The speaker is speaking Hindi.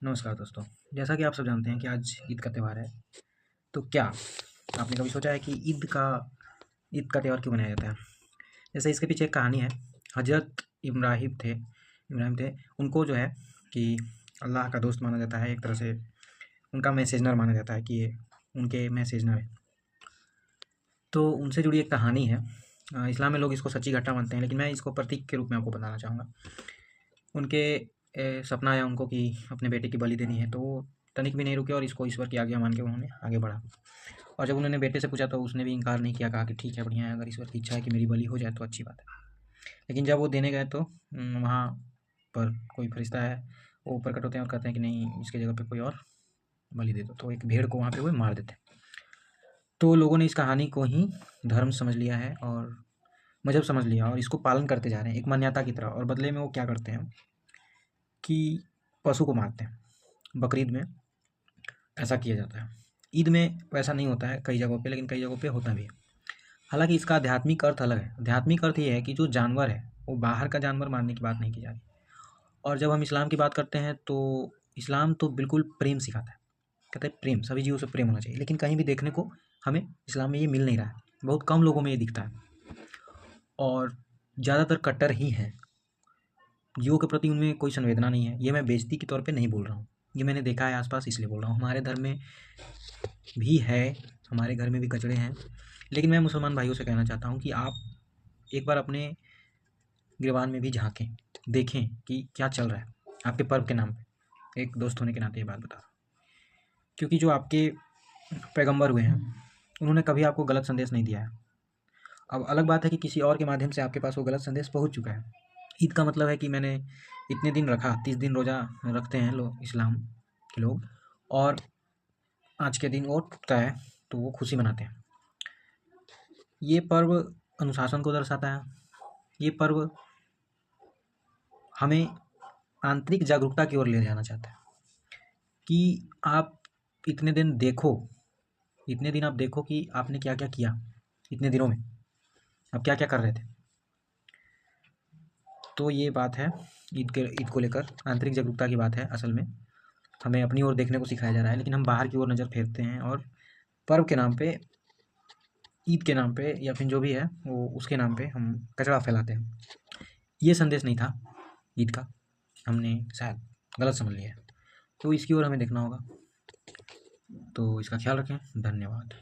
नमस्कार दोस्तों। जैसा कि आप सब जानते हैं कि आज ईद का त्यौहार है। तो क्या आपने कभी सोचा है कि ईद का त्यौहार क्यों मनाया जाता है? जैसे इसके पीछे एक कहानी है। हज़रत इब्राहिम थे। उनको जो है कि अल्लाह का दोस्त माना जाता है, एक तरह से उनका मैसेंजर माना जाता है कि ये उनके मैसेंजर है। तो उनसे जुड़ी एक कहानी है। इस्लाम में लोग इसको सच्ची घटना मानते हैं, लेकिन मैं इसको प्रतीक के रूप में आपको बताना चाहूँगा। उनके सपना आया उनको कि अपने बेटे की बलि देनी है, तो वो तनिक भी नहीं रुके और इसको ईश्वर की आज्ञा मान के उन्होंने आगे बढ़ा। और जब उन्होंने बेटे से पूछा तो उसने भी इनकार नहीं किया, कहा कि ठीक है, बढ़िया है, अगर ईश्वर की इच्छा है कि मेरी बलि हो जाए तो अच्छी बात है। लेकिन जब वो देने गए तो वहाँ पर कोई फरिश्ता है, वो प्रकट होते हैं और कहते हैं कि नहीं, इसके जगह पे कोई और बलि दे दो। तो एक भेड़ को वहाँ पे वो मार देते हैं। तो लोगों ने इस कहानी को ही धर्म समझ लिया है और मजहब समझ लिया और इसको पालन करते जा रहे हैं एक मान्यता की तरह। और बदले में वो क्या करते हैं कि पशु को मारते हैं। बकरीद में ऐसा किया जाता है। ईद में वैसा नहीं होता है कई जगहों पे, लेकिन कई जगहों पे होता भी है। हालांकि इसका आध्यात्मिक अर्थ अलग है। आध्यात्मिक अर्थ ये है कि जो जानवर है वो बाहर का जानवर मारने की बात नहीं की जा रही। और जब हम इस्लाम की बात करते हैं तो इस्लाम तो बिल्कुल प्रेम सिखाता है। कहते हैं प्रेम, सभी जीवों से प्रेम होना चाहिए। लेकिन कहीं भी देखने को हमें इस्लाम में ये मिल नहीं रहा है। बहुत कम लोगों में ये दिखता है और ज़्यादातर कट्टर ही हैं। जीवों के प्रति उनमें कोई संवेदना नहीं है। ये मैं बेइज्जती के तौर पे नहीं बोल रहा हूँ, ये मैंने देखा है आसपास, इसलिए बोल रहा हूँ। हमारे धर्म में भी है, हमारे घर में भी कचड़े हैं। लेकिन मैं मुसलमान भाइयों से कहना चाहता हूँ कि आप एक बार अपने गिरबान में भी झांकें, देखें कि क्या चल रहा है आपके पर्व के नाम पे। एक दोस्त होने के नाते ये बात बता रहा हूँ, क्योंकि जो आपके पैगंबर हुए हैं उन्होंने कभी आपको गलत संदेश नहीं दिया है। अब अलग बात है कि किसी और के माध्यम से आपके पास वो गलत संदेश पहुँच चुका है। ईद का मतलब है कि मैंने इतने दिन रखा, 30 दिन रोज़ा रखते हैं लोग, इस्लाम के लोग, और आज के दिन वो टूटता है तो वो खुशी मनाते हैं। ये पर्व अनुशासन को दर्शाता है। ये पर्व हमें आंतरिक जागरूकता की ओर ले जाना चाहता है कि आप इतने दिन देखो, इतने दिन आप देखो कि आपने क्या क्या किया इतने दिनों में, आप क्या क्या कर रहे थे। तो ये बात है ईद को लेकर, आंतरिक जागरूकता की बात है। असल में हमें अपनी ओर देखने को सिखाया जा रहा है, लेकिन हम बाहर की ओर नज़र फेरते हैं और पर्व के नाम पे, ईद के नाम पे, या फिर जो भी है वो उसके नाम पे हम कचरा फैलाते हैं। ये संदेश नहीं था ईद का, हमने शायद गलत समझ लिया है। तो इसकी ओर हमें देखना होगा। तो इसका ख्याल रखें। धन्यवाद।